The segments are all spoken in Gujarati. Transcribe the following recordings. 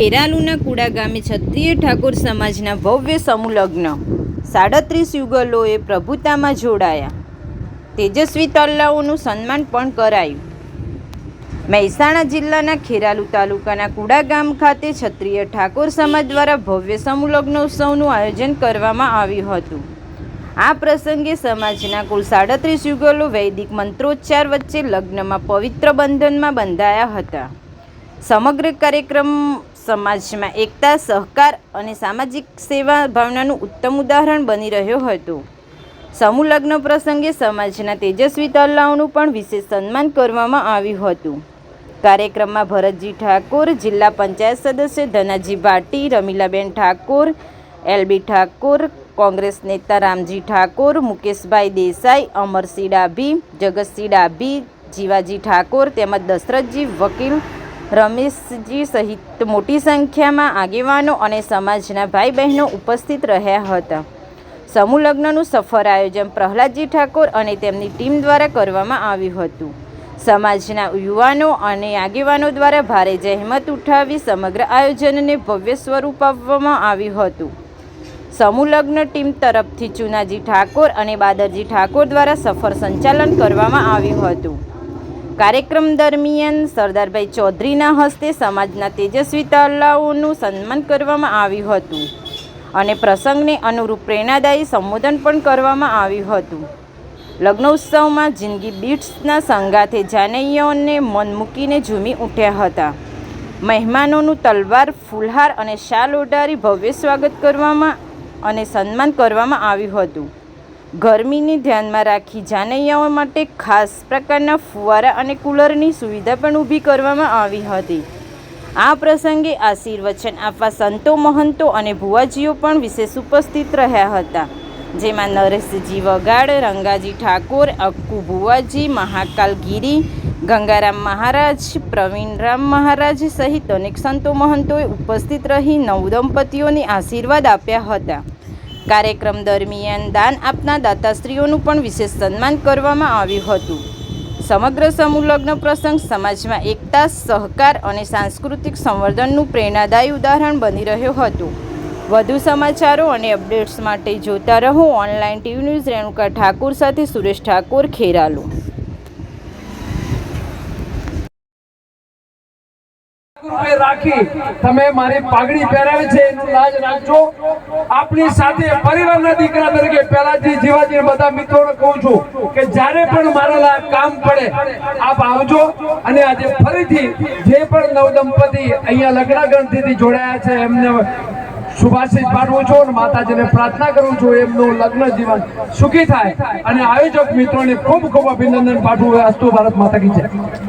ખેરાલુના કુડા ગામે ક્ષત્રિય ઠાકોર સમાજના ભવ્ય સમૂહ લગ્ન 37 યુગલોએ પ્રભુતામાં જોડાયા. તેજસ્વી તલ્લાઓનું સન્માન પણ કરાયું. મહેસાણા જિલ્લાના ખેરાલુ તાલુકાના કુડા ગામ ખાતે ક્ષત્રિય ઠાકોર સમાજ દ્વારા ભવ્ય સમૂહ લગ્નોત્સવનું આયોજન કરવામાં આવ્યું હતું. આ પ્રસંગે સમાજના કુલ 37 યુગલો વૈદિક મંત્રોચ્ચાર વચ્ચે લગ્નમાં પવિત્ર બંધનમાં બંધાયા હતા. સમગ્ર કાર્યક્રમ સમાજમાં એકતા, સહકાર અને સામાજિક સેવા ભાવનાનું ઉત્તમ ઉદાહરણ બની રહ્યો હતો. સમૂહ લગ્ન પ્રસંગે સમાજના તેજસ્વી તલ્લાઓનું પણ વિશેષ સન્માન કરવામાં આવ્યું હતું. કાર્યક્રમમાં ભરતજી ઠાકોર, જિલ્લા પંચાયત સદસ્ય ધનાજી ભાટી, રમીલાબેન ઠાકોર, એલબી ઠાકોર, કોંગ્રેસ નેતા રામજી ઠાકોર, મુકેશભાઈ દેસાઈ, અમરસિંહ ડાભી, જગતસિંહ ડાભી, જીવાજી ઠાકોર તેમજ દશરથજી વકીલ, રમેશજી સહિત મોટી સંખ્યામાં આગેવાનો અને સમાજના ભાઈ બહેનો ઉપસ્થિત રહ્યા હતા. સમૂહ લગ્નનું સફળ આયોજન પ્રહલાદજી ઠાકોર અને તેમની ટીમ દ્વારા કરવામાં આવ્યું હતું. સમાજના યુવાનો અને આગેવાનો દ્વારા ભારે જહેમત ઉઠાવી સમગ્ર આયોજનને ભવ્ય સ્વરૂપ આપવામાં આવ્યું હતું. સમૂહ લગ્ન ટીમ તરફથી ચુનાજી ઠાકોર અને બાદરજી ઠાકોર દ્વારા સફળ સંચાલન કરવામાં આવ્યું હતું. કાર્યક્રમ દરમિયાન સરદારભાઈ ચૌધરીના હસ્તે સમાજના તેજસ્વી તલ્લાઓનું સન્માન કરવામાં આવ્યું હતું અને પ્રસંગને અનુરૂપ પ્રેરણાદાયી સંબોધન પણ કરવામાં આવ્યું હતું. લગ્નોત્સવમાં જિંદગી બીટ્સના સંગાથે જાનૈયાઓને મન મૂકીને ઝૂમી ઉઠ્યા હતા. મહેમાનોનું તલવાર, ફૂલહાર અને શાલ ઓઢારી ભવ્ય સ્વાગત કરવામાં અને સન્માન કરવામાં આવ્યું હતું. ગરમીને ધ્યાનમાં રાખી જાનૈયાઓ માટે ખાસ પ્રકારના ફુવારા અને કુલરની સુવિધા પણ ઊભી કરવામાં આવી હતી. આ પ્રસંગે આશીર્વચન આપવા સંતો, મહંતો અને ભુવાજીઓ પણ વિશેષ ઉપસ્થિત રહ્યા હતા. જેમાં નરેશજી વગાડ, રંગાજી ઠાકોર, અક્કુ ભુવાજી, મહાકાલ ગીરી, ગંગારામ મહારાજ, પ્રવીણરામ મહારાજ સહિત અનેક સંતો મહંતોએ ઉપસ્થિત રહી નવદંપતીઓને આશીર્વાદ આપ્યા હતા. કાર્યક્રમ દરમિયાન દાન આપનાર દાતાશ્રીઓનું પણ વિશેષ સન્માન કરવામાં આવ્યું હતું. સમગ્ર સમૂહ લગ્ન પ્રસંગ સમાજમાં એકતા, સહકાર અને સાંસ્કૃતિક સંવર્ધનનું પ્રેરણાદાયી ઉદાહરણ બની રહ્યો હતો. વધુ સમાચારો અને અપડેટ્સ માટે જોતા રહો online TV news. Renuka Thakor સાથે સુરેશ ઠાકોર, ખેરાલુ. રાખી તમે મારી પાઘડી પહેરાવી છે એનું લાજ રાખજો. આપણી સાથે પરિવારના દીકરા તરીકે પહેલાથી જીવાજી બધા મિત્રોને કહું છું કે જ્યારે પણ મારા કામ પડે આપ આવજો. અને આજે ફરીથી જે પણ નવદંપતિ અહીંયા લગ્નગ્રંથિથી જોડાયા છે એમને શુભાશીષ પાઠવું છું અને માતાજીને પ્રાર્થના કરું છું એમનું લગ્ન જીવન સુખી થાય. અને આયોજક મિત્રોને ખૂબ ખૂબ અભિનંદન પાઠવું. અસ્તુ ભારત માતા કી જય.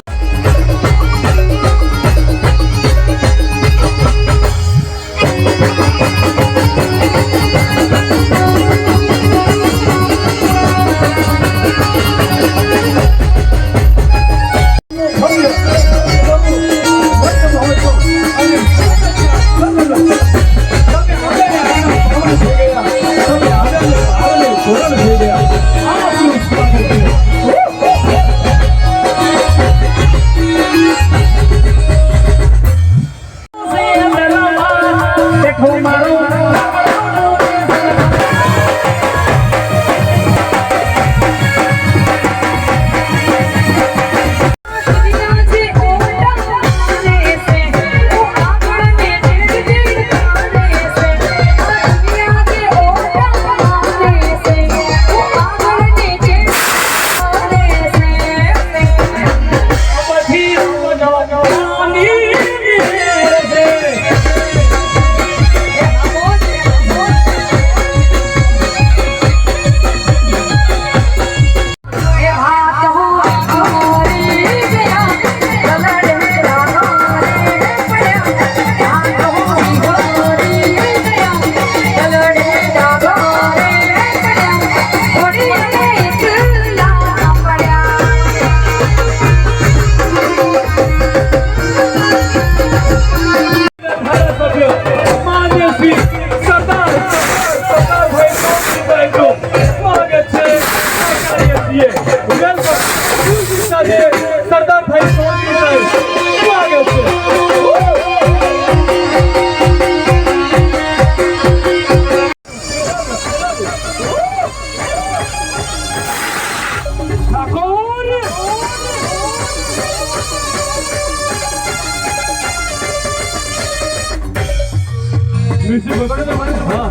વિશે બગડે તો મને હા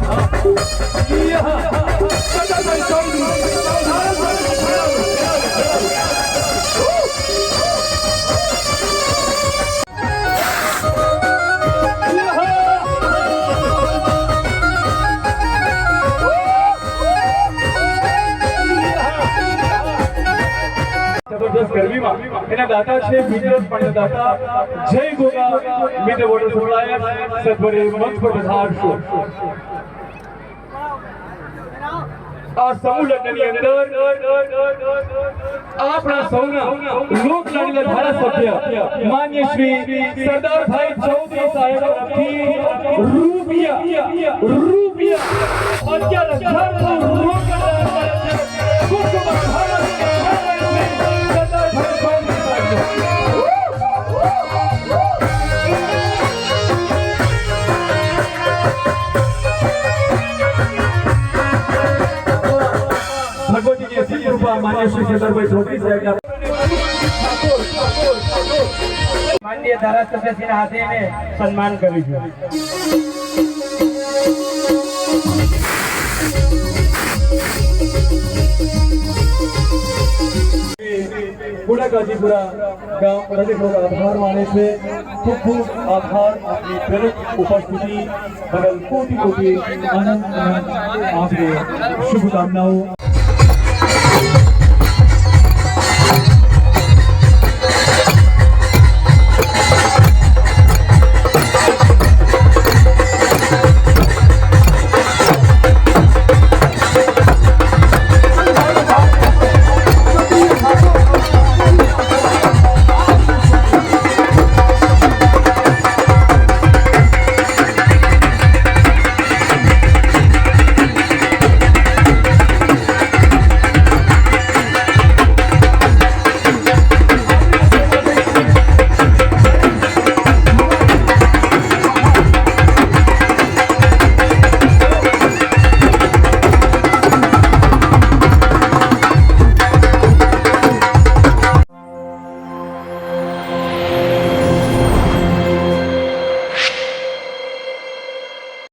કદાભાઈ જબરદસ્ત ગરમીમાં એના દાતા છે મિત્ર પણ દાતા જય ગોગા મિત્ર વોટર સપ્લાયર સદવરે મંચ પર પધારશો આ સમૂહ લગ્નની અંદર આપણા સૌના લોકલાડીલા ધારાસભ્ય માન્ય શ્રી સરદારભાઈ ચૌધરી સાહેબ તરફથી રૂપિયા 11,000 भगवती जी असीम रूपा मान्य श्री सरदारभाई चौधरी साहेब माननीय धारासभ्य श्री हाथे ने सम्मान કર્યું છે પૂરા ગાજીપુરા ગામ હૃદય આભાર માને છે ખૂબ ખૂબ આભાર આપની પ્રેરક ઉપસ્થિતિ બદલ કોટી કોટી આનંદ આપને શુભકામનાઓ